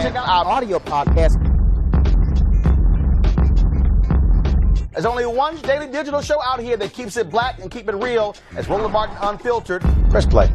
check out our audio podcast. There's only one daily digital show out here that keeps it black and keep it real. It's Roland Martin Unfiltered. Press play.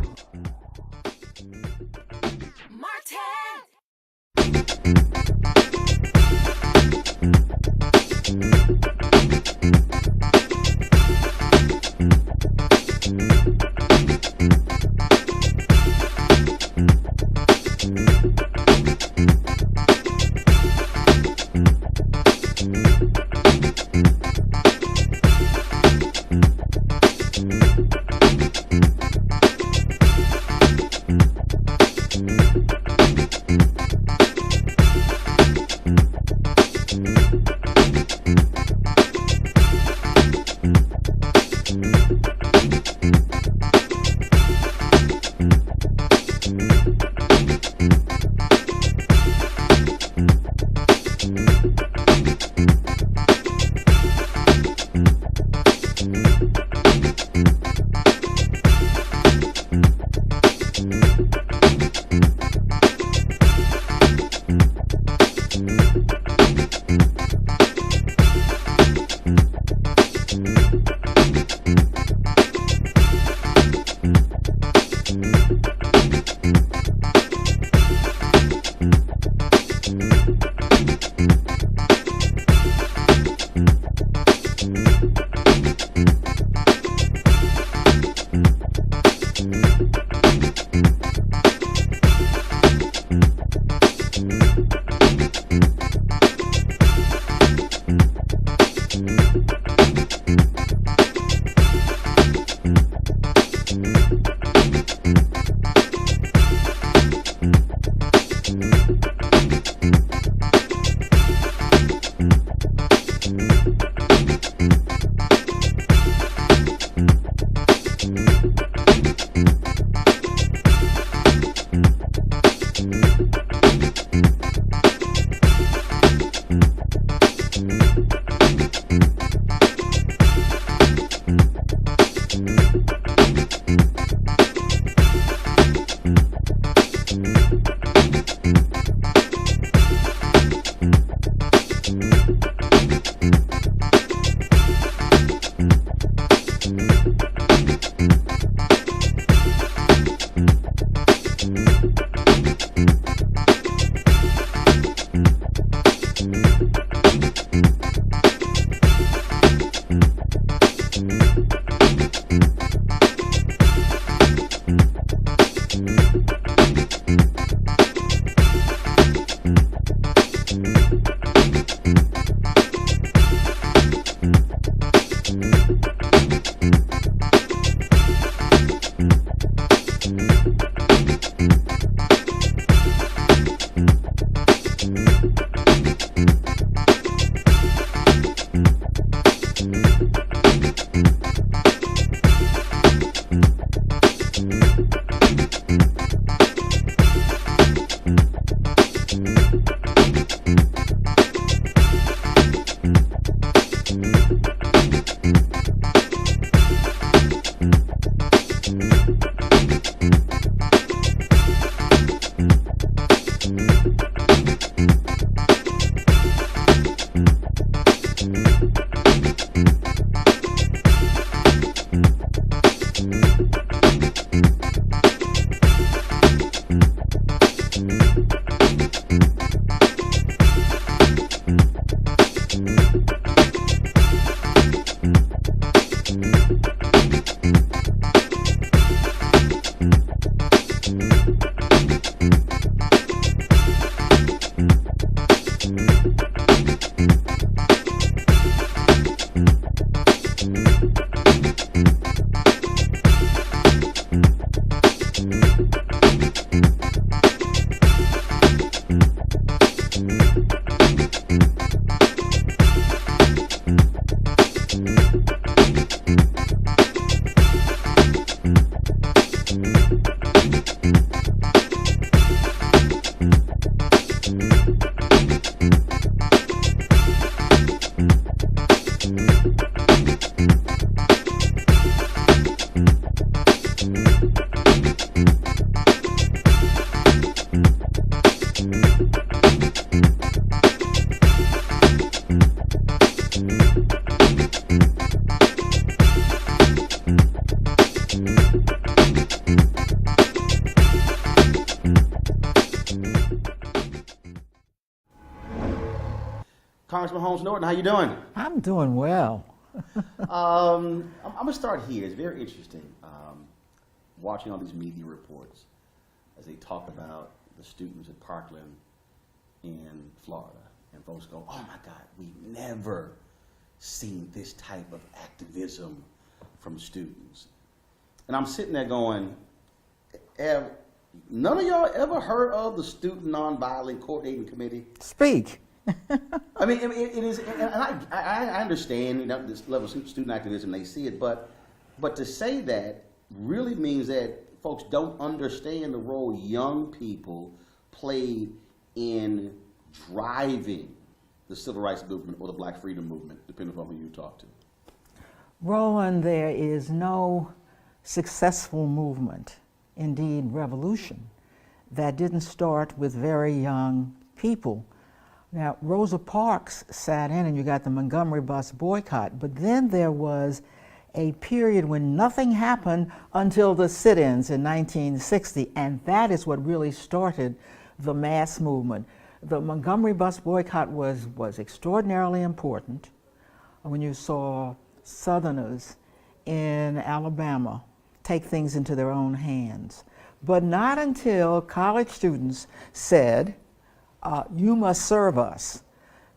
Congressman Holmes Norton, how you doing? I'm doing well. I'm going to start here. It's very interesting watching all these media reports as they talk about the students at Parkland in Florida. And folks go, oh my God, we've never seen this type of activism from students. And I'm sitting there going, none of y'all ever heard of the Student Nonviolent Coordinating Committee? Speak. I mean, it is, and I understand, you know, this level of student activism, they see it, but to say that really means that folks don't understand the role young people played in driving the civil rights movement or the black freedom movement, depending upon who you talk to. Roland, there is no successful movement, indeed revolution, that didn't start with very young people. Now, Rosa Parks sat in and you got the Montgomery bus boycott, but then there was a period when nothing happened until the sit-ins in 1960, and that is what really started the mass movement. The Montgomery bus boycott was extraordinarily important when you saw Southerners in Alabama take things into their own hands. But not until college students said, you must serve us,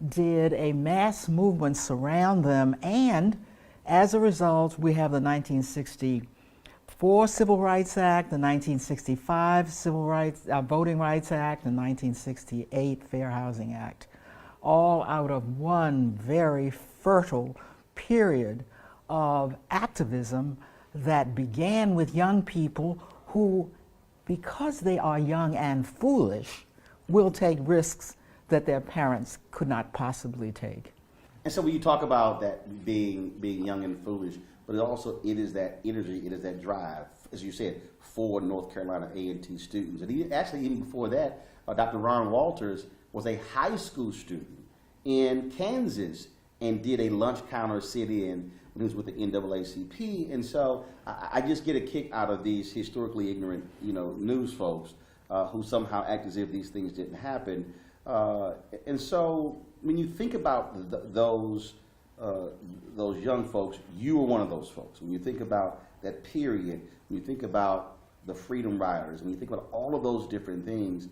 did a mass movement surround them, and as a result, we have the 1964 Civil Rights Act, the 1965 Voting Rights Act, and 1968 Fair Housing Act, all out of one very fertile period of activism that began with young people who, because they are young and foolish, will take risks that their parents could not possibly take. And so when you talk about that being young and foolish, but it is that energy, it is that drive, as you said, for North Carolina A&T students. And even before that, Dr. Ron Walters was a high school student in Kansas and did a lunch counter sit-in when he was with the NAACP. And so I just get a kick out of these historically ignorant, news folks who somehow act as if these things didn't happen. And so when you think about those young folks, you were one of those folks. When you think about that period, when you think about the Freedom Riders, when you think about all of those different things,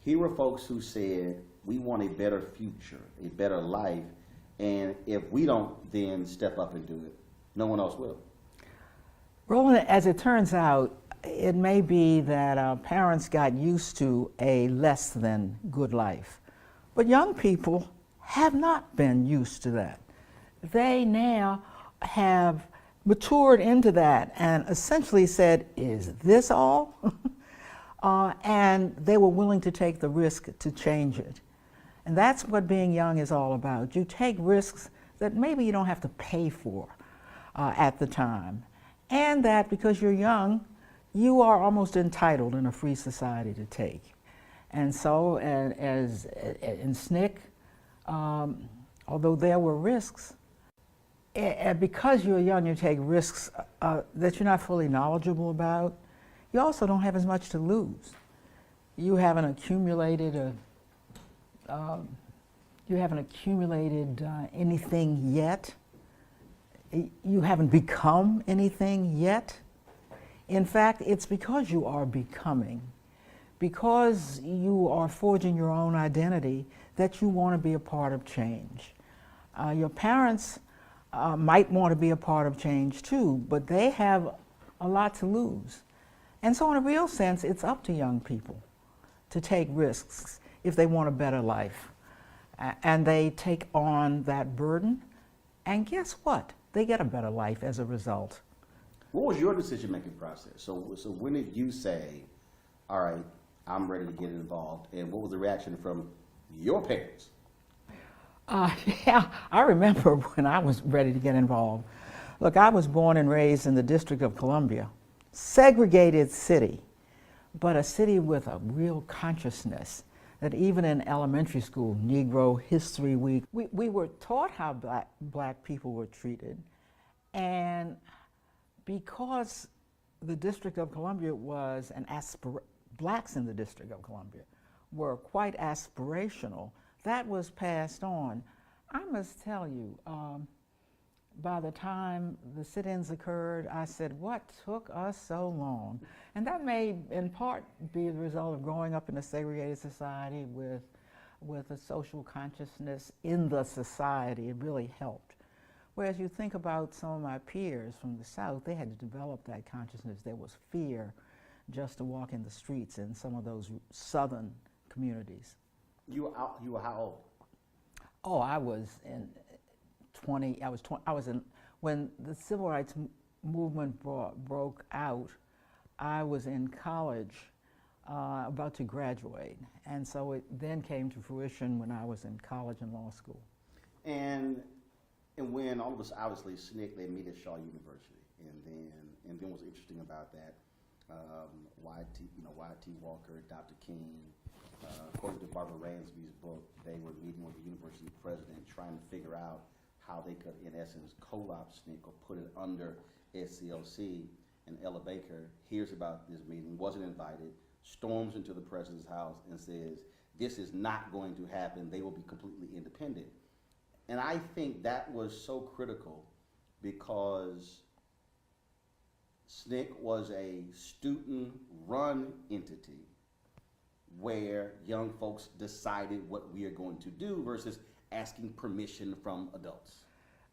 here were folks who said, we want a better future, a better life, and if we don't then step up and do it, no one else will. Roland, as it turns out, it may be that our parents got used to a less than good life, but young people have not been used to that. They now have matured into that and essentially said, is this all? And they were willing to take the risk to change it. And that's what being young is all about. You take risks that maybe you don't have to pay for at the time. And that because you're young, you are almost entitled in a free society to take. And so as in SNCC, although there were risks, because you're young, you take risks that you're not fully knowledgeable about. You also don't have as much to lose. You haven't accumulated anything yet. You haven't become anything yet. In fact, it's because you are becoming, because you are forging your own identity, that you want to be a part of change. Your parents might want to be a part of change too, but they have a lot to lose. And so in a real sense, it's up to young people to take risks if they want a better life. And they take on that burden, and guess what? They get a better life as a result. What was your decision-making process? So when did you say, all right, I'm ready to get involved, and what was the reaction from your parents? Yeah, I remember when I was ready to get involved. Look, I was born and raised in the District of Columbia, segregated city, but a city with a real consciousness that even in elementary school, Negro History Week, we were taught how black people were treated. And because the District of Columbia was blacks in the District of Columbia were quite aspirational, that was passed on. I must tell you, by the time the sit-ins occurred, I said, what took us so long? And that may, in part, be the result of growing up in a segregated society with a social consciousness in the society. It really helped. Whereas you think about some of my peers from the South, they had to develop that consciousness. There was fear just to walk in the streets in some of those Southern communities. You were how old? Oh, I was in 20, I was in, when the civil rights movement broke out, I was in college, about to graduate. And so it then came to fruition when I was in college and law school. And when all of us, obviously, SNCC, they meet at Shaw University. And then what's interesting about that, Y.T. Walker, Dr. King, according to Barbara Ransby's book, they were meeting with the university president trying to figure out how they could, in essence, co-opt SNCC or put it under SCLC. And Ella Baker hears about this meeting, wasn't invited, storms into the president's house and says, this is not going to happen, they will be completely independent. And I think that was so critical because SNCC was a student-run entity where young folks decided what we are going to do versus asking permission from adults.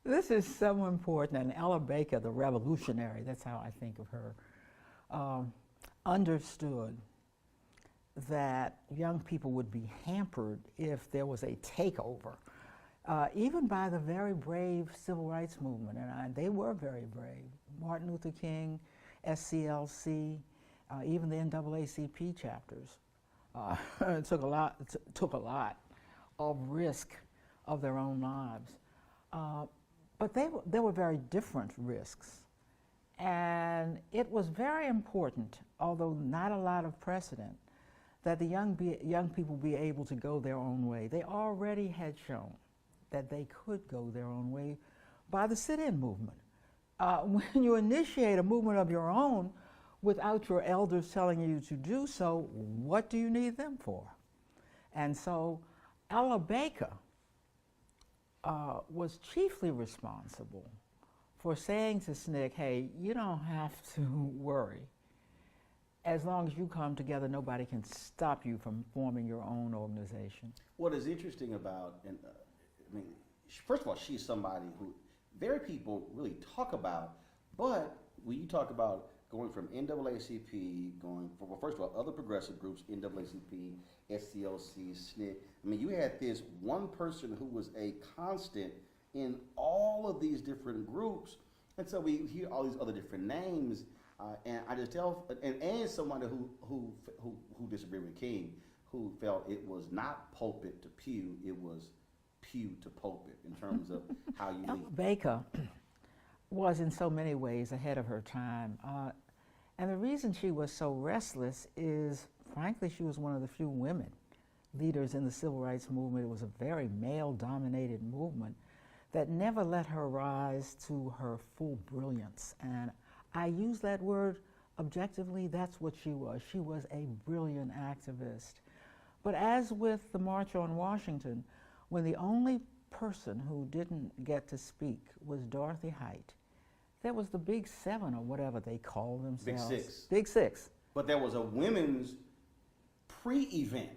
This is so important, and Ella Baker, the revolutionary, that's how I think of her, understood that young people would be hampered if there was a takeover, even by the very brave civil rights movement, and they were very brave. Martin Luther King, SCLC, even the NAACP chapters took a lot of risk of their own lives. But they were very different risks. And it was very important, although not a lot of precedent, that the young people be able to go their own way. They already had shown that they could go their own way by the sit-in movement. When you initiate a movement of your own without your elders telling you to do so, what do you need them for? And so Ella Baker was chiefly responsible for saying to SNCC, hey, you don't have to worry. As long as you come together, nobody can stop you from forming your own organization. What is interesting about, first of all, she's somebody who very people really talk about, but when you talk about going from NAACP, well, first of all, other progressive groups, NAACP, SCLC, SNCC, you had this one person who was a constant in all of these different groups, and so we hear all these other different names, and I just tell, and someone who disagreed with King, who felt it was not pulpit to pew, it was pew to pulpit in terms of how you lead. Baker was in so many ways ahead of her time. And the reason she was so restless is, frankly, she was one of the few women leaders in the civil rights movement. It was a very male-dominated movement that never let her rise to her full brilliance. And I use that word objectively, that's what she was. She was a brilliant activist. But as with the March on Washington, when the only person who didn't get to speak was Dorothy Height, there was the Big Seven, or whatever they called themselves. Big Six. Big Six. But there was a women's pre-event.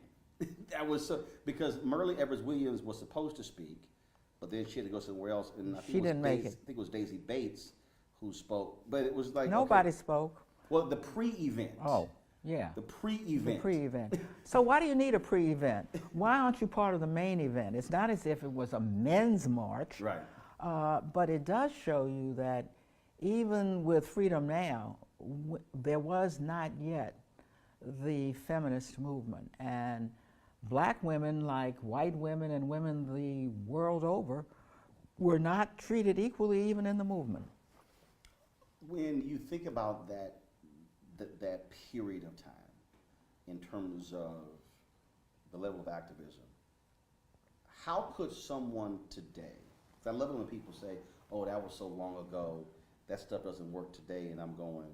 That was because Merle Evers Williams was supposed to speak, but then she had to go somewhere else. And She didn't make it. I think it was Daisy Bates who spoke, but it was like Nobody okay. spoke. Well, the pre-event. Oh, yeah. The pre-event. The pre-event. So why do you need a pre-event? Why aren't you part of the main event? It's not as if it was a men's march. Right. But it does show you that even with Freedom Now, there was not yet the feminist movement. And black women, like white women and women the world over, were not treated equally even in the movement. When you think about that period of time in terms of the level of activism, how could someone today, because I love it when people say, oh, that was so long ago, that stuff doesn't work today, and I'm going,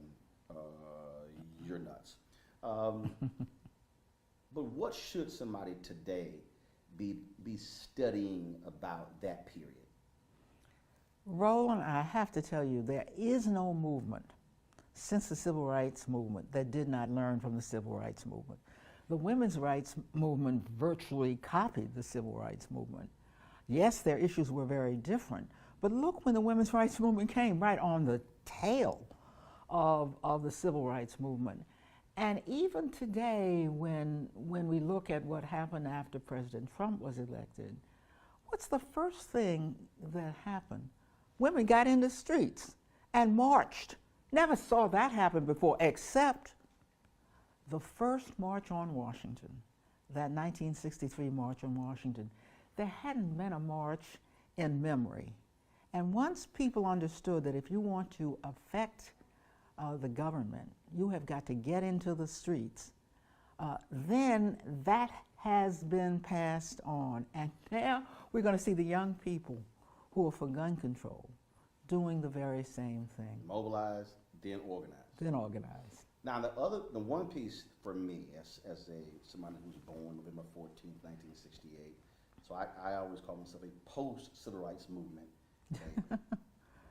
you're nuts. But what should somebody today be studying about that period? Roland, I have to tell you, there is no movement since the Civil Rights Movement that did not learn from the Civil Rights Movement. The women's rights movement virtually copied the Civil Rights Movement. Yes, their issues were very different, but look when the women's rights movement came, right on the tail of the Civil Rights Movement. And even today, when we look at what happened after President Trump was elected, what's the first thing that happened? Women got in the streets and marched. Never saw that happen before, except the first March on Washington, that 1963 March on Washington. There hadn't been a march in memory. And once people understood that if you want to affect the government, you have got to get into the streets, then that has been passed on. And now we're going to see the young people who are for gun control doing the very same thing. Mobilize, then organize. Then organize. Now the one piece for me as somebody who's born November 14th, 1968, so I always call myself a post-civil rights movement, okay,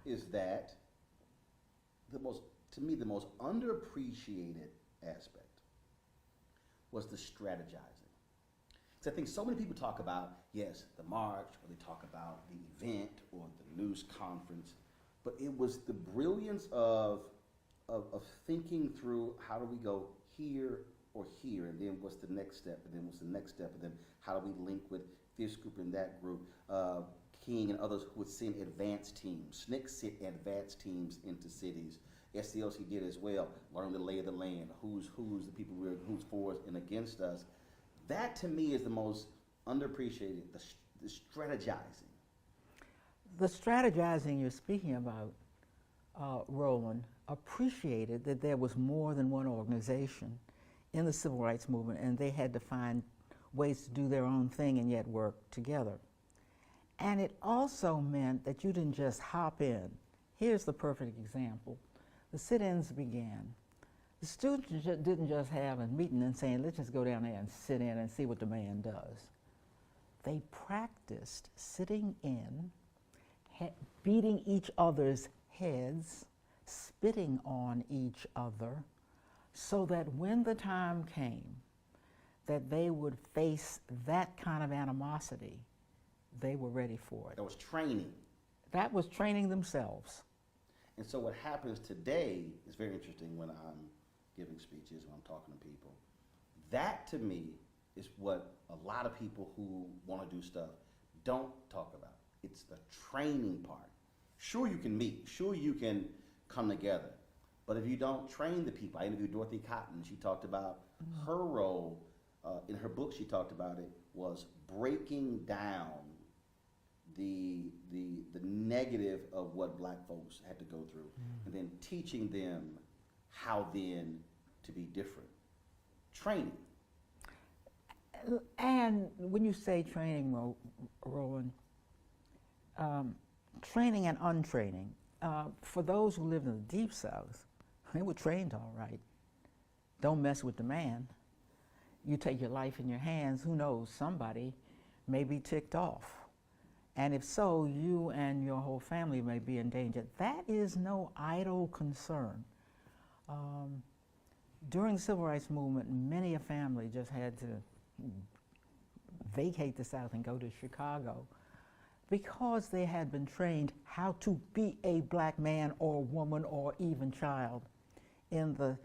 is that to me the most underappreciated aspect was the strategizing. So I think so many people talk about, yes, the march, or they talk about the event or the news conference, but it was the brilliance of thinking through how do we go here or here, and then what's the next step, and then what's the next step, and then how do we link with this group and that group. King and others would send advance teams. SNCC sent advance teams into cities. SCLC did as well, learn the lay of the land, who's the people who's for us and against us. That to me is the most underappreciated, the strategizing. The strategizing you're speaking about, Roland, appreciated that there was more than one organization in the civil rights movement, and they had to find ways to do their own thing and yet work together. And it also meant that you didn't just hop in. Here's the perfect example. The sit-ins began. The students didn't just have a meeting and saying, let's just go down there and sit in and see what the man does. They practiced sitting in, beating each other's heads, spitting on each other, so that when the time came that they would face that kind of animosity, they were ready for it. That was training. That was training themselves. And so what happens today is very interesting when I'm giving speeches, when I'm talking to people. That to me is what a lot of people who want to do stuff don't talk about. It's the training part. Sure you can meet, sure you can come together, but if you don't train the people, I interviewed Dorothy Cotton, she talked about her role, in her book she talked about it, was breaking down the negative of what black folks had to go through, and then teaching them how then to be different. Training. And when you say training, Roland, training and untraining, for those who lived in the Deep South, they were trained all right. Don't mess with the man. You take your life in your hands, who knows, somebody may be ticked off. And if so, you and your whole family may be in danger. That is no idle concern. During the Civil Rights Movement, many a family just had to vacate the South and go to Chicago because they had been trained how to be a black man or woman or even child in the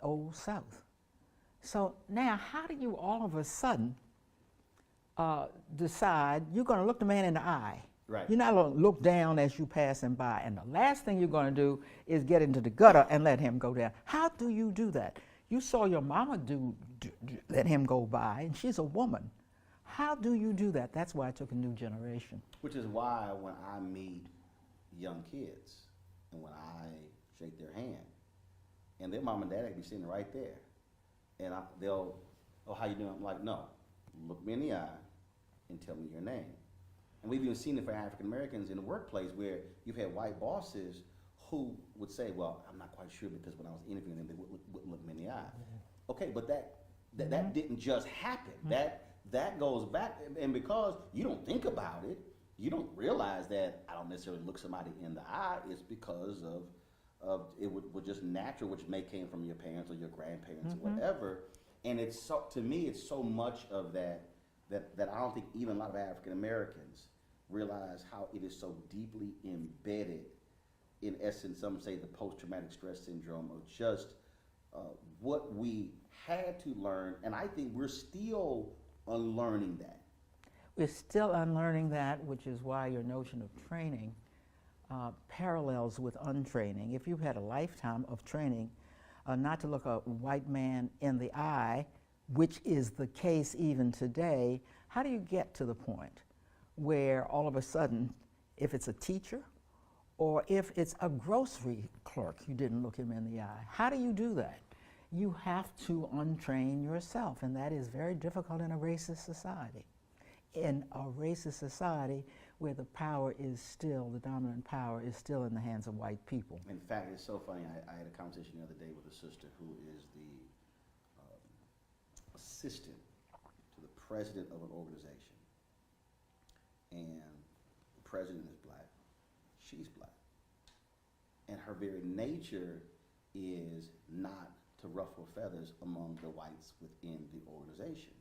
old South. So now, how do you all of a sudden decide you're going to look the man in the eye? Right. You're not going to look down as you pass him by, and the last thing you're going to do is get into the gutter and let him go down. How do you do that? You saw your mama let him go by, and she's a woman. How do you do that? That's why it took a new generation. Which is why when I meet young kids and when I shake their hand, and their mom and dad be sitting right there, and they'll, oh, how you doing? I'm like, no, look me in the eye and tell me your name. And we've even seen it for African Americans in the workplace where you've had white bosses who would say, well, I'm not quite sure because when I was interviewing them, they wouldn't look me in the eye. Okay, but that didn't just happen. that goes back, and because you don't think about it, you don't realize that I don't necessarily look somebody in the eye. It's because of it was just natural, which may came from your parents or your grandparents or whatever. And it's so, to me, it's so much of that I don't think even a lot of African Americans realize how it is so deeply embedded. In essence, some say the post-traumatic stress syndrome of just what we had to learn, and I think we're still unlearning that. We're still unlearning that, which is why your notion of training parallels with untraining. If you've had a lifetime of training not to look a white man in the eye, which is the case even today, how do you get to the point where all of a sudden, if it's a teacher or if it's a grocery clerk, you didn't look him in the eye? How do you do that? You have to untrain yourself, and that is very difficult in a racist society. In a racist society where the power is still, the dominant power is still in the hands of white people. In fact, it's so funny. I had a conversation the other day with a sister who is the assistant to the president of an organization. And the president is black, she's black. And her very nature is not to ruffle feathers among the whites within the organization.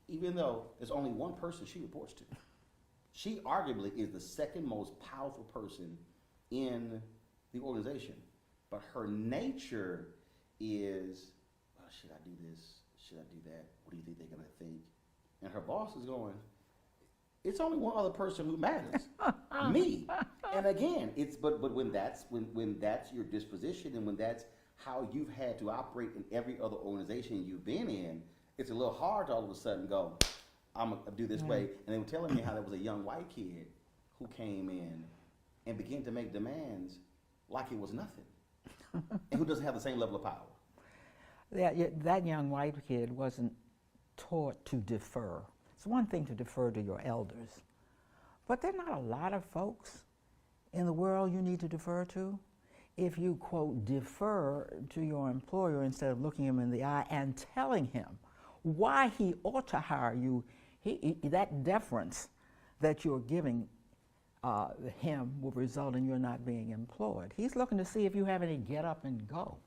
Even though there's only one person she reports to. She arguably is the second most powerful person in the organization. But her nature is, well, should I do this? Should I do that? What do you think they're gonna think? And her boss is going, it's only one other person who matters, me. And again, it's but when that's your disposition and when that's how you've had to operate in every other organization you've been in, it's a little hard to all of a sudden go, I'm gonna do this way. And they were telling me how there was a young white kid who came in and began to make demands like it was nothing, and who doesn't have the same level of power. That young white kid wasn't taught to defer. It's one thing to defer to your elders, but there are not a lot of folks in the world you need to defer to. If you, quote, defer to your employer instead of looking him in the eye and telling him why he ought to hire you, that deference that you're giving him will result in your not being employed. He's looking to see if you have any get up and go.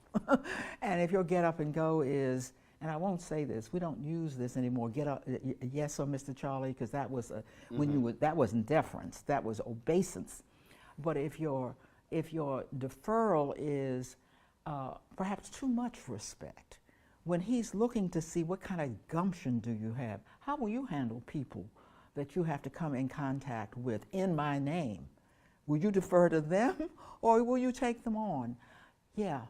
And if your get up and go is, and I won't say this, we don't use this anymore, get up, yes sir, Mr. Charlie, because that was when you were, that wasn't deference, that was obeisance. But if your deferral is perhaps too much respect, when he's looking to see what kind of gumption do you have, how will you handle people that you have to come in contact with in my name? Will you defer to them or will you take them on? Yeah,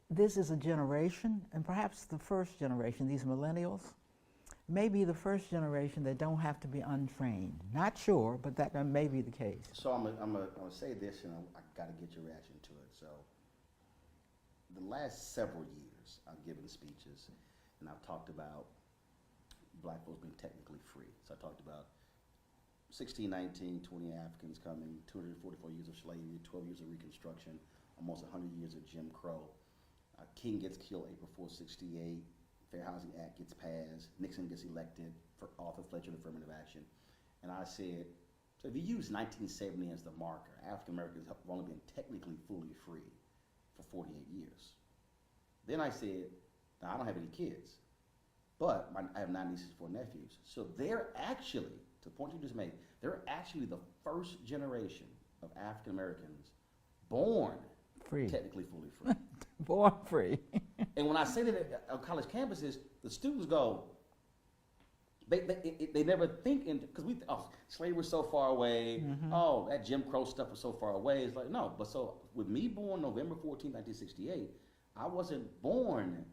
this is a generation, and perhaps the first generation, these millennials, may be the first generation that don't have to be untrained. Not sure, but that may be the case. So I'm gonna say this, and I gotta get your reaction to it. So the last several years, I've given speeches, and I've talked about black folks being technically free. So I talked about 1619, 20 Africans coming, 244 years of slavery, 12 years of Reconstruction, almost 100 years of Jim Crow. King gets killed April 4, 68. Fair Housing Act gets passed. Nixon gets elected for Arthur Fletcher affirmative action. And I said, so if you use 1970 as the marker, African Americans have only been technically fully free for 48 years. Then I said, now I don't have any kids, but I have 9 nieces and 4 nephews. So they're actually, to the point you just made, they're actually the first generation of African Americans born Free. Technically fully free. Born free. And when I say that on college campuses, the students go, they never think, because slavery was so far away, oh, that Jim Crow stuff was so far away. It's like, no, but so with me born November 14, 1968, I wasn't born,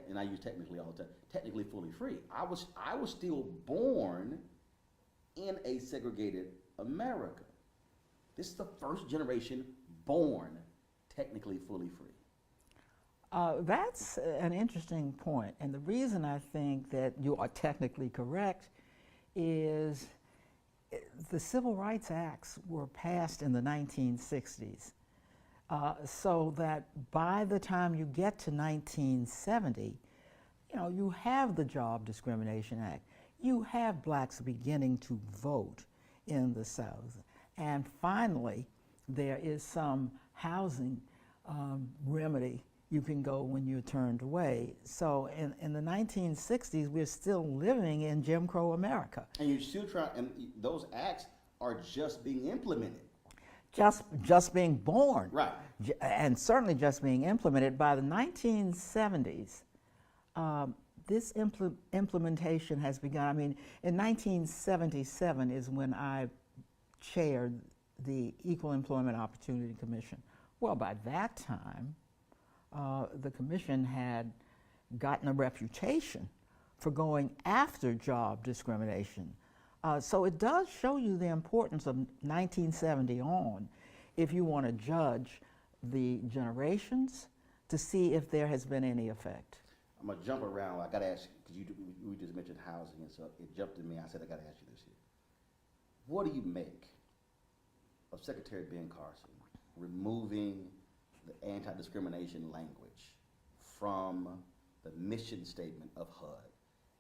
and I use technically all the time, technically fully free. I was still born in a segregated America. This is the first generation born technically fully free. That's an interesting point. And the reason I think that you are technically correct is the Civil Rights Acts were passed in the 1960s. So that by the time you get to 1970, you know, you have the Job Discrimination Act. You have blacks beginning to vote in the South. And finally, there is some housing remedy you can go when you're turned away. So in the 1960s, we're still living in Jim Crow America. And you're still trying, and those acts are just being implemented. Just being born. Right. And certainly just being implemented. By the 1970s, this implementation has begun. I mean, in 1977 is when I chaired the Equal Employment Opportunity Commission. Well, by that time, the commission had gotten a reputation for going after job discrimination. So it does show you the importance of 1970 on if you want to judge the generations to see if there has been any effect. I'm gonna jump around. I gotta ask you, because we just mentioned housing, and so it jumped in me. I said I gotta ask you this here. What do you make of Secretary Ben Carson removing the anti-discrimination language from the mission statement of HUD,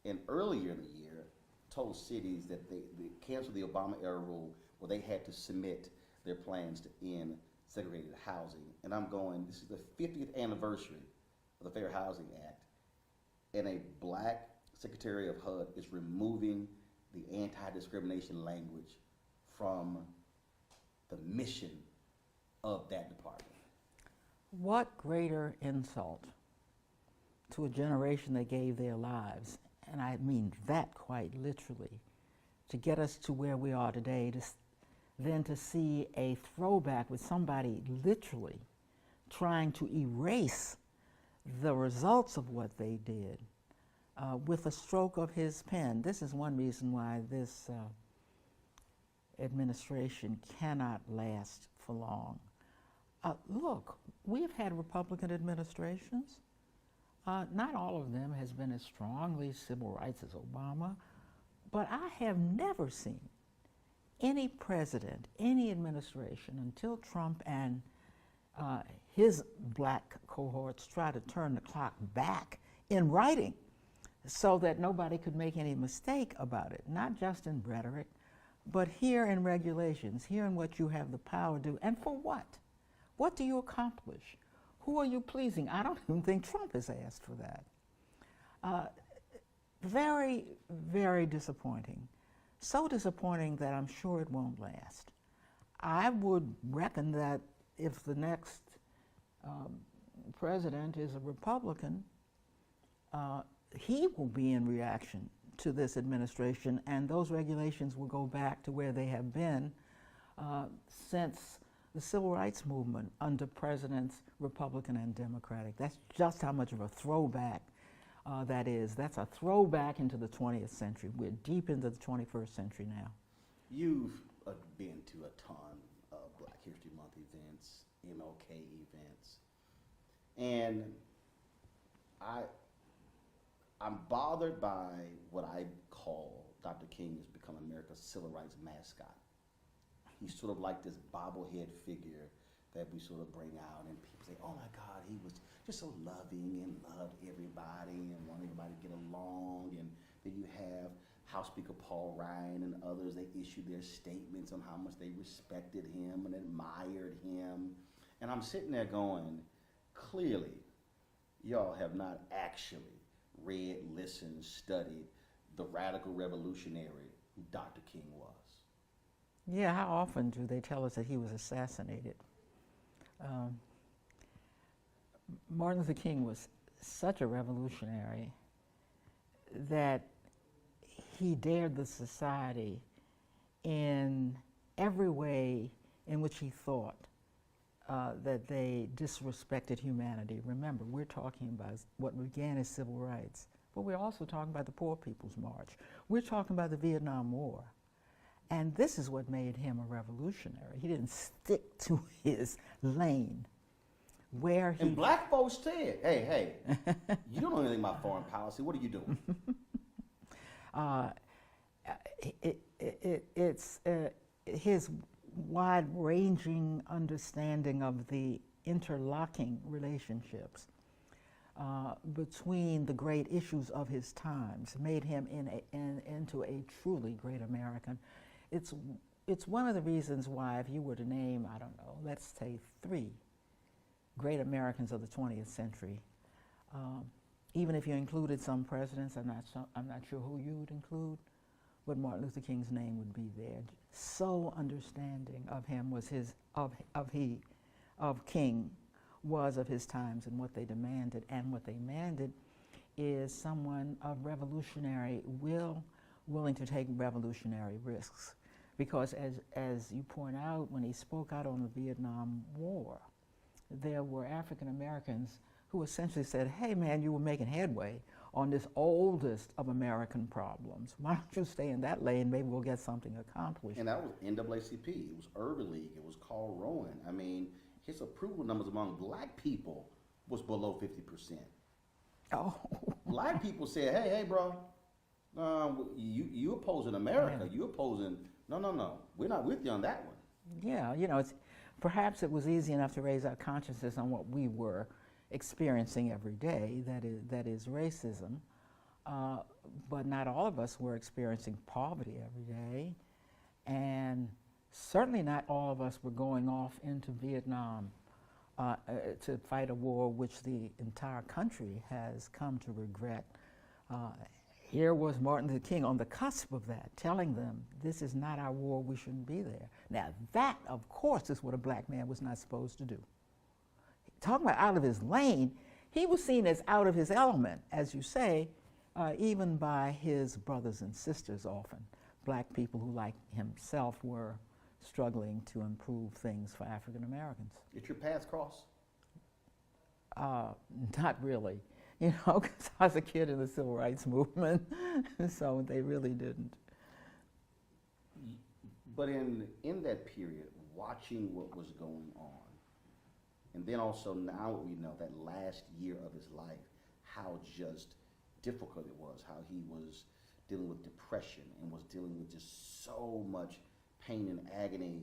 and earlier in the year told cities that they canceled the Obama era rule where they had to submit their plans to end segregated housing? And I'm going, this is the 50th anniversary of the Fair Housing Act, and a black Secretary of HUD is removing the anti-discrimination language from the mission of that department. What greater insult to a generation that gave their lives, and I mean that quite literally, to get us to where we are today, than to see a throwback with somebody literally trying to erase the results of what they did with a stroke of his pen. This is one reason why this administration cannot last for long. Look, we've had Republican administrations. Not all of them has been as strongly civil rights as Obama, but I have never seen any president, any administration until Trump and his black cohorts try to turn the clock back in writing so that nobody could make any mistake about it, not just in rhetoric, but here in regulations, here in what you have the power to do, and for what? What do you accomplish? Who are you pleasing? I don't even think Trump has asked for that. Very, very disappointing. So disappointing that I'm sure it won't last. I would reckon that if the next president is a Republican, he will be in reaction to this administration, and those regulations will go back to where they have been since the civil rights movement under presidents Republican and Democratic. That's just how much of a throwback that is. That's a throwback into the 20th century. We're deep into the 21st century now. You've been to a ton of Black History Month events, MLK events, and I'm bothered by what I call Dr. King has become America's civil rights mascot. He's sort of like this bobblehead figure that we sort of bring out, and people say, oh my God, he was just so loving and loved everybody and wanted everybody to get along. And then you have House Speaker Paul Ryan and others, they issued their statements on how much they respected him and admired him. And I'm sitting there going, clearly, y'all have not actually read, listened, studied the radical revolutionary who Dr. King was. Yeah, how often do they tell us that he was assassinated? Martin Luther King was such a revolutionary that he dared the society in every way in which he thought that they disrespected humanity. Remember, we're talking about what began as civil rights, but we're also talking about the Poor People's March. We're talking about the Vietnam War. And this is what made him a revolutionary. He didn't stick to his lane. Where he... And black folks said, hey, you don't know anything about foreign policy. What are you doing? It's his wide-ranging understanding of the interlocking relationships between the great issues of his times made him into a truly great American. It's one of the reasons why, if you were to name, I don't know, let's say 3 great Americans of the 20th century, even if you included some presidents, I'm not sure who you would include, but Martin Luther King's name would be there. So understanding of him was King was of his times and what they demanded. And what they demanded is someone of revolutionary will, willing to take revolutionary risks. Because as you point out, when he spoke out on the Vietnam War, there were African Americans who essentially said, hey man, you were making headway on this oldest of American problems. Why don't you stay in that lane, maybe we'll get something accomplished. And that was NAACP, it was Urban League, it was Carl Rowan. I mean, his approval numbers among black people was below 50%. Oh. Black people said, hey bro, you opposing America, you opposing, no, we're not with you on that one. Yeah, you know, perhaps it was easy enough to raise our consciousness on what we were experiencing every day, that is racism, but not all of us were experiencing poverty every day, and certainly not all of us were going off into Vietnam to fight a war which the entire country has come to regret. Here was Martin Luther King on the cusp of that, telling them, this is not our war, we shouldn't be there. Now that, of course, is what a black man was not supposed to do. Talking about out of his lane, he was seen as out of his element, as you say, even by his brothers and sisters often. Black people who, like himself, were struggling to improve things for African Americans. Did your paths cross? Not really, you know, because I was a kid in the Civil Rights Movement, so they really didn't. But in that period, watching what was going on, and then also now we know that last year of his life, how just difficult it was, how he was dealing with depression and was dealing with just so much pain and agony.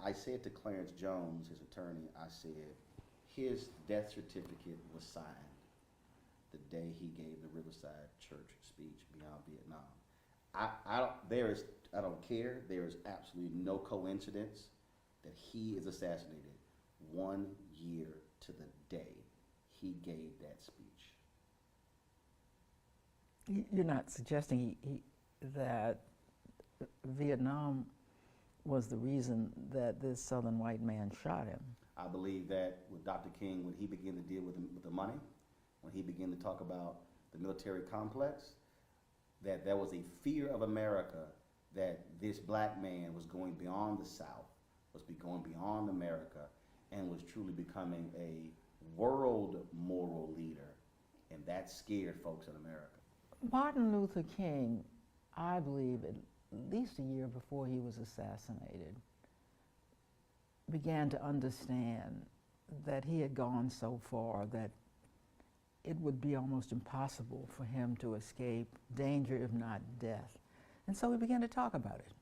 I said to Clarence Jones, his attorney, I said, his death certificate was signed the day he gave the Riverside Church speech beyond Vietnam. I don't care. There is absolutely no coincidence that he is assassinated 1 year to the day he gave that speech. You're not suggesting that Vietnam was the reason that this Southern white man shot him? I believe that with Dr. King, when he began to deal with the money, when he began to talk about the military complex, that there was a fear of America that this black man was going beyond the South, was going beyond America, and was truly becoming a world moral leader, and that scared folks in America. Martin Luther King, I believe, at least a year before he was assassinated, began to understand that he had gone so far that it would be almost impossible for him to escape danger, if not death. And so we began to talk about it.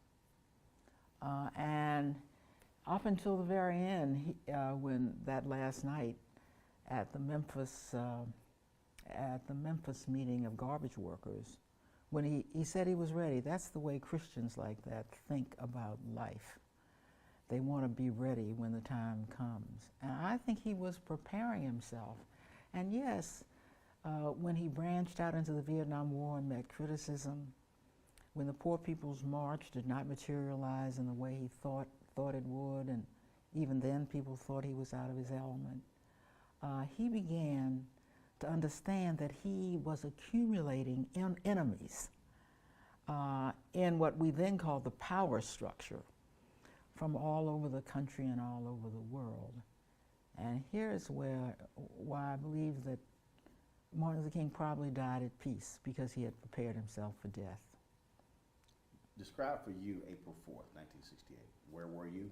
And up until the very end, when that last night at the Memphis meeting of garbage workers, when he said he was ready. That's the way Christians like that think about life. They want to be ready when the time comes. And I think he was preparing himself. And yes, when he branched out into the Vietnam War and met criticism, when the Poor People's March did not materialize in the way he thought it would, and even then people thought he was out of his element, he began to understand that he was accumulating enemies in what we then call the power structure from all over the country and all over the world. And here's why I believe that Martin Luther King probably died at peace, because he had prepared himself for death. Describe for you April 4th, 1968. Where were you?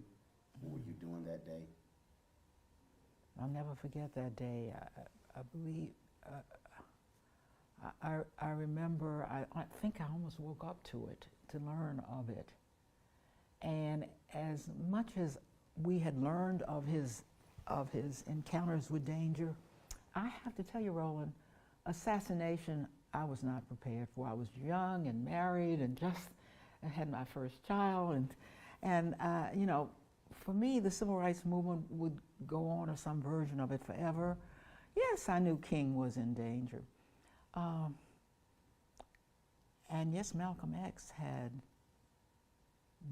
What were you doing that day? I'll never forget that day. I believe, I remember, I think I almost woke up to it, to learn of it. And as much as we had learned of his encounters with danger, I have to tell you, Roland, assassination I was not prepared for. I was young and married and just had my first child, and you know, for me, the civil rights movement would go on, or some version of it, forever. Yes, I knew King was in danger. And yes, Malcolm X had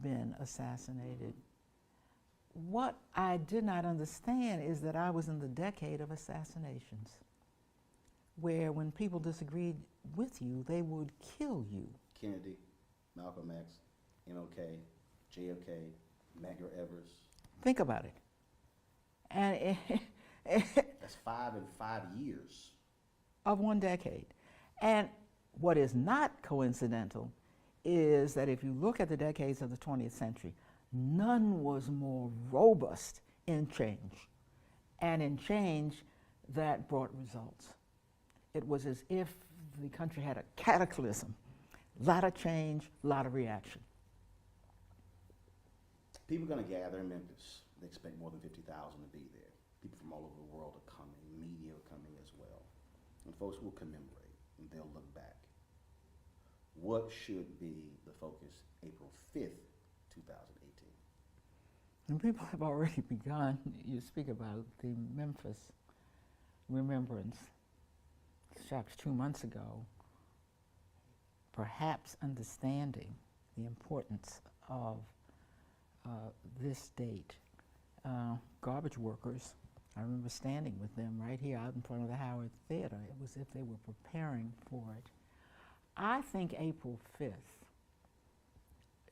been assassinated. What I did not understand is that I was in the decade of assassinations, where when people disagreed with you, they would kill you. Kennedy, Malcolm X, MLK, JFK, Medgar Evers. Think about it. And That's 5 in 5 years. Of one decade. And what is not coincidental is that if you look at the decades of the 20th century, none was more robust in change, and in change that brought results. It was as if the country had a cataclysm, a lot of change, a lot of reaction. People are going to gather in Memphis. They expect more than 50,000 to be there. People from all over the world are coming. Media are coming as well. And folks will commemorate, and they'll look back. What should be the focus April 5th, 2018? And people have already begun. You speak about the Memphis remembrance, perhaps 2 months ago, perhaps understanding the importance of this date. Garbage workers, I remember standing with them right here out in front of the Howard Theater. It was as if they were preparing for it. I think April 5th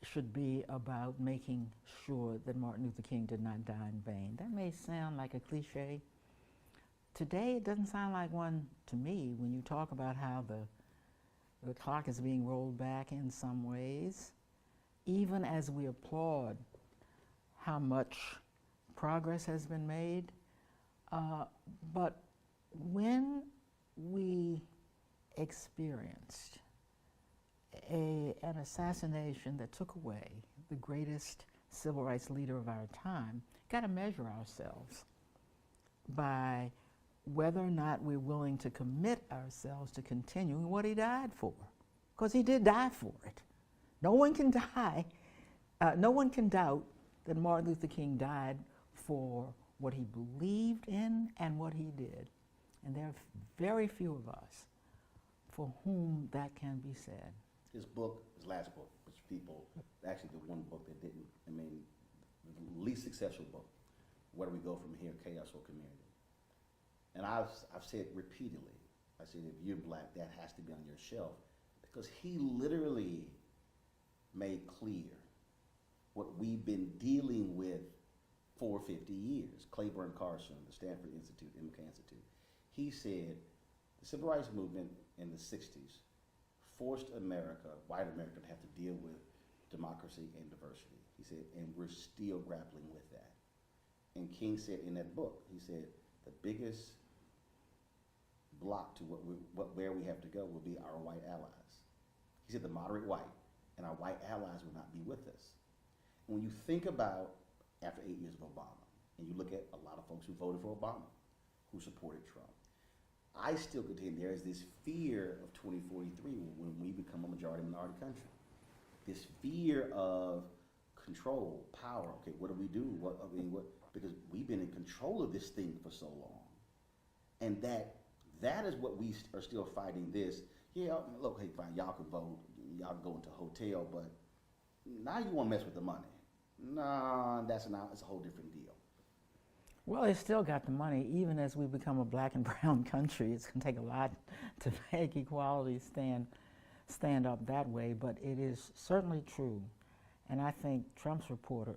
should be about making sure that Martin Luther King did not die in vain. That may sound like a cliche. Today, it doesn't sound like one to me when you talk about how the clock is being rolled back in some ways, even as we applaud how much progress has been made. But when we experienced an assassination that took away the greatest civil rights leader of our time, got to measure ourselves by whether or not we're willing to commit ourselves to continuing what he died for, because he did die for it. No one can no one can doubt that Martin Luther King died for what he believed in and what he did. And there are very few of us for whom that can be said. His book, his last book, which people, actually the one book that didn't, I mean, the least successful book, Where Do We Go From Here, Chaos or Community? And I've said repeatedly, I said, if you're black, that has to be on your shelf, because he literally made clear what we've been dealing with for 50 years. Claiborne Carson, the Stanford Institute, MLK Institute. He said the civil rights movement in the 60s forced America, white America, to have to deal with democracy and diversity. He said, and we're still grappling with that. And King said in that book, he said, the biggest block to where we have to go will be our white allies. He said the moderate white and our white allies will not be with us. And when you think about after 8 years of Obama, and you look at a lot of folks who voted for Obama, who supported Trump, I still contend there is this fear of 2043 when we become a majority minority country. This fear of control, power. Okay, what do we do? Because we've been in control of this thing for so long. And that is what we are still fighting this. Yeah, look, hey, fine, y'all can vote, y'all can go into a hotel, but now you want to mess with the money. Nah, it's a whole different deal. Well, it's still got the money. Even as we become a black and brown country, it's going to take a lot to make equality stand up that way, but it is certainly true. And I think Trump supporters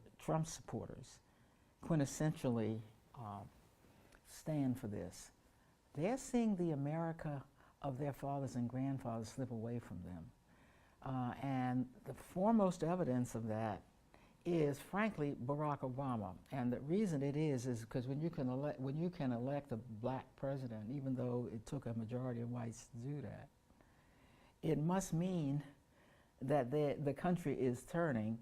quintessentially stand for this. They're seeing the America of their fathers and grandfathers slip away from them. And the foremost evidence of that is, frankly, Barack Obama. And the reason it is because when you can elect a black president, even though it took a majority of whites to do that, it must mean that the country is turning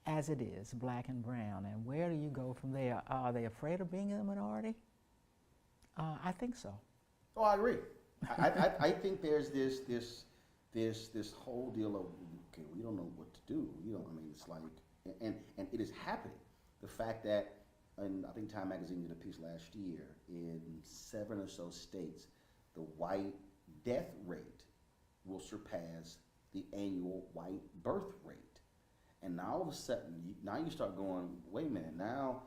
as it is, black and brown. And where do you go from there? Are they afraid of being in the minority? I think so. Oh, I agree. I think there's this whole deal of, okay, we don't know what to do. I mean, it's like, and it is happening. The fact that, and I think Time Magazine did a piece last year, in 7 or so states, the white death rate will surpass the annual white birth rate. And now all of a sudden, now you start going, wait a minute, now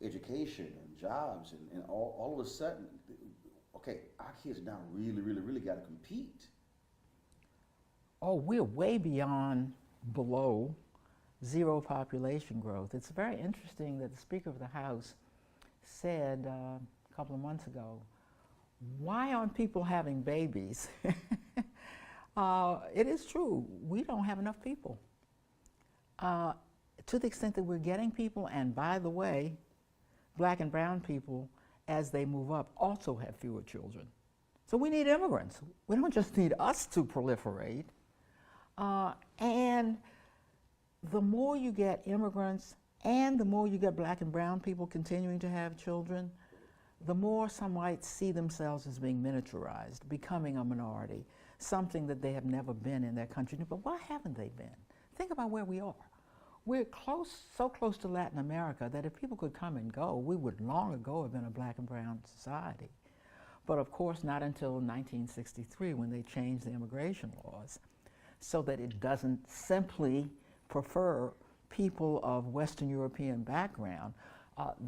education and jobs and all of a sudden, okay, our kids now really got to compete. Oh, we're way beyond below zero population growth. It's very interesting that the Speaker of the House said a couple of months ago, why aren't people having babies? It is true, we don't have enough people. To the extent that we're getting people, and by the way, black and brown people, as they move up, also have fewer children. So we need immigrants. We don't just need us to proliferate. And the more you get immigrants and the more you get black and brown people continuing to have children, the more some might see themselves as being miniaturized, becoming a minority, something that they have never been in their country. But why haven't they been? Think about where we are. We're so close to Latin America that if people could come and go, we would long ago have been a black and brown society. But of course, not until 1963 when they changed the immigration laws so that it doesn't simply prefer people of Western European background.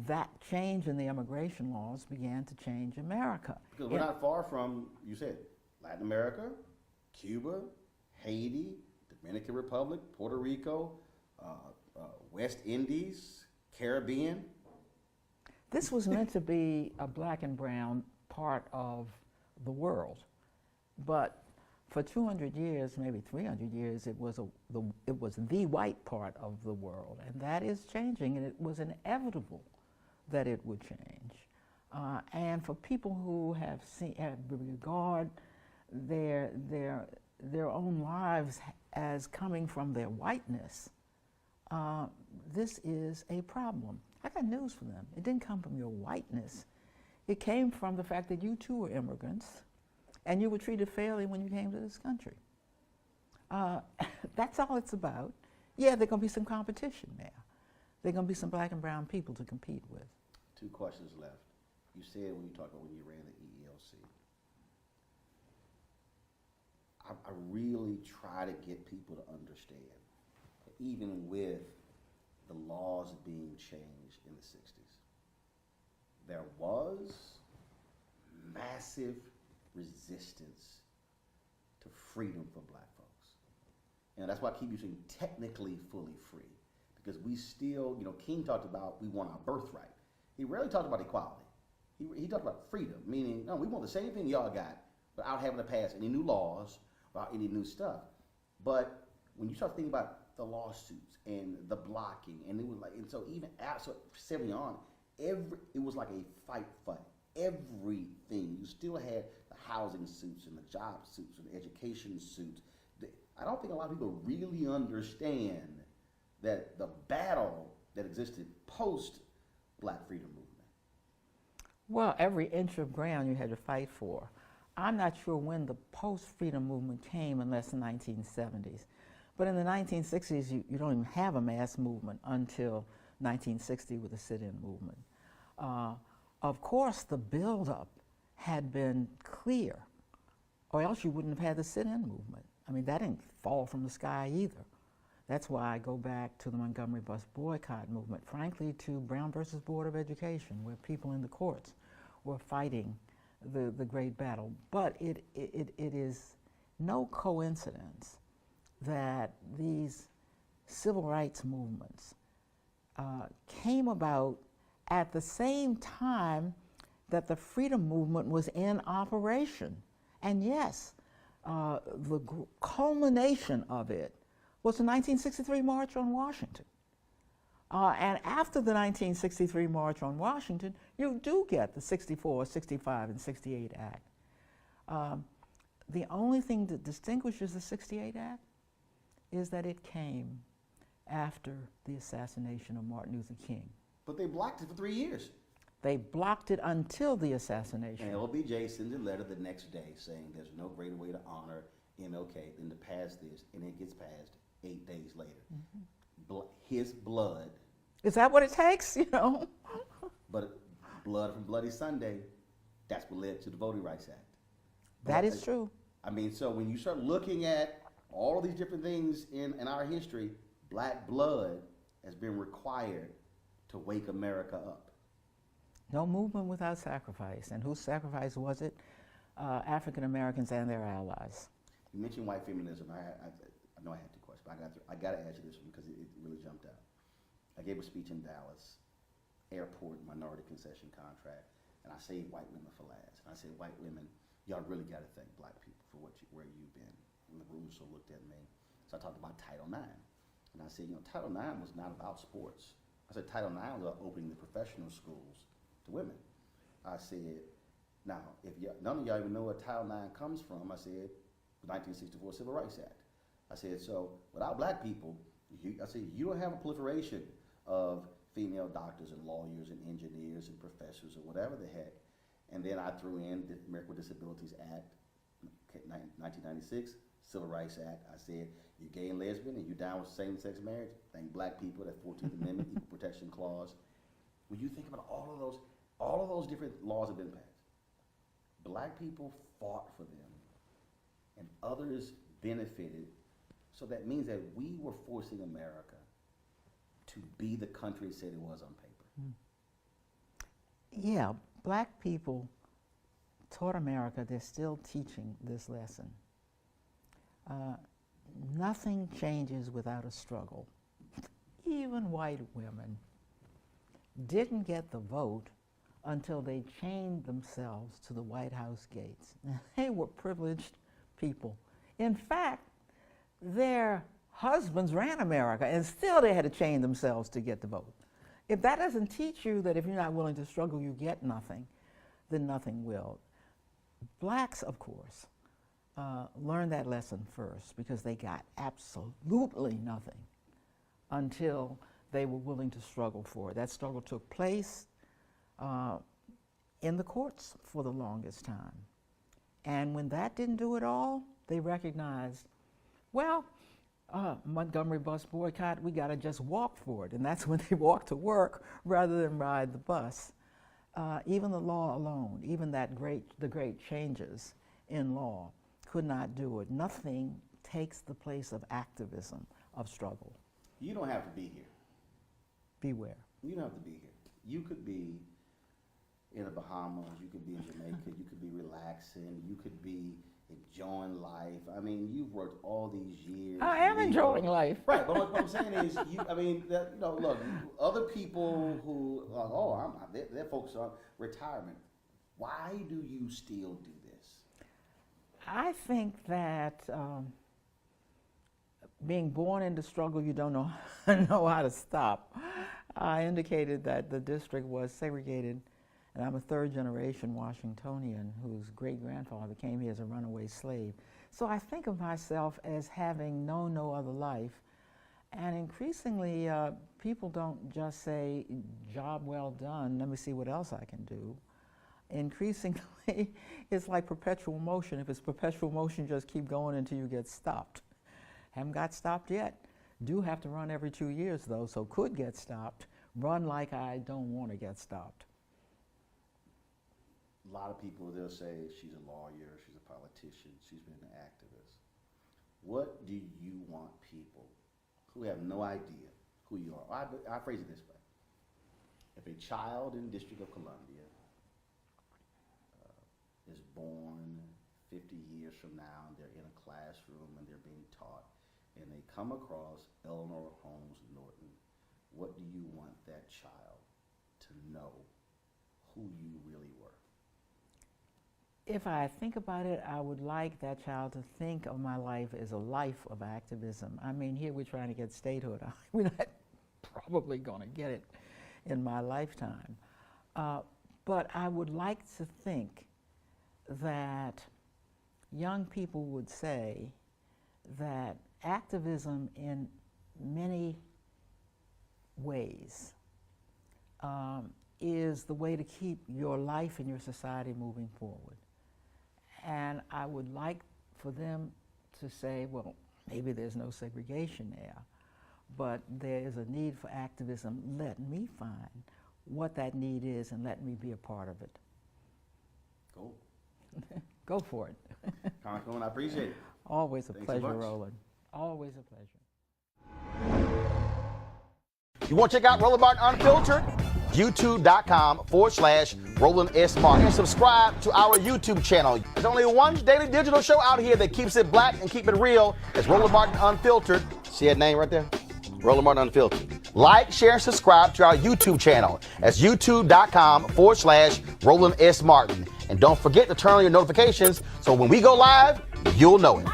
That change in the immigration laws began to change America. Because we're not far from, you said, Latin America, Cuba, Haiti, Dominican Republic, Puerto Rico, West Indies, Caribbean. This was meant to be a black and brown part of the world, but for 200 years, maybe 300 years, it was the white part of the world, and that is changing, and it was inevitable that it would change. And for people who have regard their own lives as coming from their whiteness, this is a problem. I got news for them. It didn't come from your whiteness. It came from the fact that you too were immigrants and you were treated fairly when you came to this country. That's all it's about. Yeah, there's going to be some competition there. There are going to be some black and brown people to compete with. 2 questions left. You said when you talked about when you ran the EEOC, I really try to get people to understand, even with the laws being changed in the 60s, there was massive resistance to freedom for black folks. And that's why I keep using technically fully free, because we still, King talked about we want our birthright. He rarely talked about equality. He talked about freedom, meaning, no, we want the same thing y'all got without having to pass any new laws, without any new stuff. But when you start thinking about the lawsuits and the blocking, and it was like, and so even after 70 on, it was like a fight for everything. You still had the housing suits and the job suits and the education suits. I don't think a lot of people really understand that the battle that existed post Black Freedom Movement. Well, every inch of ground you had to fight for. I'm not sure when the post-freedom movement came unless the 1970s. But in the 1960s, you don't even have a mass movement until 1960 with the sit-in movement. Of course, the buildup had been clear, or else you wouldn't have had the sit-in movement. I mean, that didn't fall from the sky either. That's why I go back to the Montgomery bus boycott movement, frankly, to Brown versus Board of Education, where people in the courts were fighting the great battle. But it is no coincidence that these civil rights movements came about at the same time that the freedom movement was in operation. And yes, the culmination of it was the 1963 March on Washington. And after the 1963 March on Washington, you do get the 64, 65, and 68 Act. The only thing that distinguishes the 68 Act is that it came after the assassination of Martin Luther King. But they blocked it for 3 years. They blocked it until the assassination. And LBJ sends a letter the next day saying there's no greater way to honor MLK than to pass this, and it gets passed 8 days later. His blood. Is that what it takes? You know? But blood from Bloody Sunday, that's what led to the Voting Rights Act. That is true. I mean, so when you start looking at all of these different things in our history, black blood has been required to wake America up. No movement without sacrifice. And whose sacrifice was it? African Americans and their allies. You mentioned white feminism. I know I had two questions, but I got to answer this one because it really jumped out. I gave a speech in Dallas, airport minority concession contract, and I saved white women for last. And I said, white women, y'all really got to thank black people for where you've been. And the room so looked at me. So I talked about Title IX. And I said, Title IX was not about sports. I said, Title IX was about opening the professional schools to women. I said, now, if none of y'all even know where Title IX comes from, I said, the 1964 Civil Rights Act. I said, so without black people, I said, you don't have a proliferation of female doctors and lawyers and engineers and professors or whatever the heck. And then I threw in the American with Disabilities Act, 1996, Civil Rights Act. I said, you gay and lesbian and you down with same-sex marriage, thank black people, that 14th Amendment, Equal Protection Clause. When you think about all of those different laws have been passed. Black people fought for them and others benefited. So that means that we were forcing America to be the country it said it was on paper. Yeah, black people taught America, they're still teaching this lesson. Nothing changes without a struggle. Even white women didn't get the vote until they chained themselves to the White House gates. They were privileged people. In fact, their husbands ran America, and still they had to chain themselves to get the vote. If that doesn't teach you that if you're not willing to struggle, you get nothing, then nothing will. Blacks, of course, learned that lesson first because they got absolutely nothing until they were willing to struggle for it. That struggle took place in the courts for the longest time. And when that didn't do it all, they recognized, well, Montgomery bus boycott, we got to just walk for it. And that's when they walked to work rather than ride the bus. Even the law alone, even the great changes in law could not do it. Nothing takes the place of activism, of struggle. You don't have to be here. Beware. You don't have to be here. You could be in the Bahamas, you could be in Jamaica, you could be relaxing, you could be enjoying life. I mean, you've worked all these years. I am enjoying life. Right, but what I'm saying is, look, other people who, they're focused on retirement. Why do you still do this? I think that being born into struggle, you don't know how to stop. I indicated that the district was segregated, and I'm a third-generation Washingtonian whose great-grandfather came here as a runaway slave. So I think of myself as having known no other life. And increasingly, people don't just say, job well done, let me see what else I can do. Increasingly, it's like perpetual motion. If it's perpetual motion, just keep going until you get stopped. Haven't got stopped yet. Do have to run every 2 years, though, so could get stopped. Run like I don't want to get stopped. A lot of people, they'll say she's a lawyer, she's a politician, she's been an activist. What do you want people who have no idea who you are? I phrase it this way. If a child in the District of Columbia is born 50 years from now and they're in a classroom and they're being taught and they come across Eleanor Holmes Norton, what do you want that child to know who you really were? If I think about it, I would like that child to think of my life as a life of activism. I mean, here we're trying to get statehood. We're not probably going to get it in my lifetime. But I would like to think that young people would say that activism in many ways is the way to keep your life and your society moving forward. And I would like for them to say, well, maybe there's no segregation there, but there is a need for activism. Let me find what that need is and let me be a part of it. Cool. Go for it. Congresswoman, I appreciate it. Always a Thanks so pleasure, much. Roland. Always a pleasure. You want to check out Roland Martin Unfiltered? YouTube.com/Roland S. Martin. And subscribe to our YouTube channel. There's only one daily digital show out here that keeps it black and keep it real. It's Roland Martin Unfiltered. See that name right there? Roland Martin Unfiltered. Like, share, and subscribe to our YouTube channel. That's YouTube.com/Roland S. Martin. And don't forget to turn on your notifications so when we go live, you'll know it.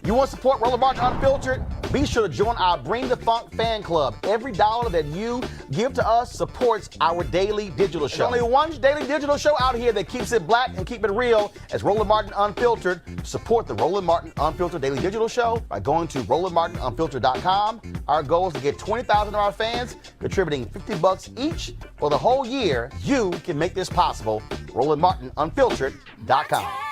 You want to support Roland Martin Unfiltered? Be sure to join our Bring the Funk fan club. Every dollar that you give to us supports our daily digital show. There's only one daily digital show out here that keeps it black and keep it real. It's Roland Martin Unfiltered. Support the Roland Martin Unfiltered daily digital show by going to RolandMartinUnfiltered.com. Our goal is to get 20,000 of our fans contributing $50 each for the whole year. You can make this possible. RolandMartinUnfiltered.com.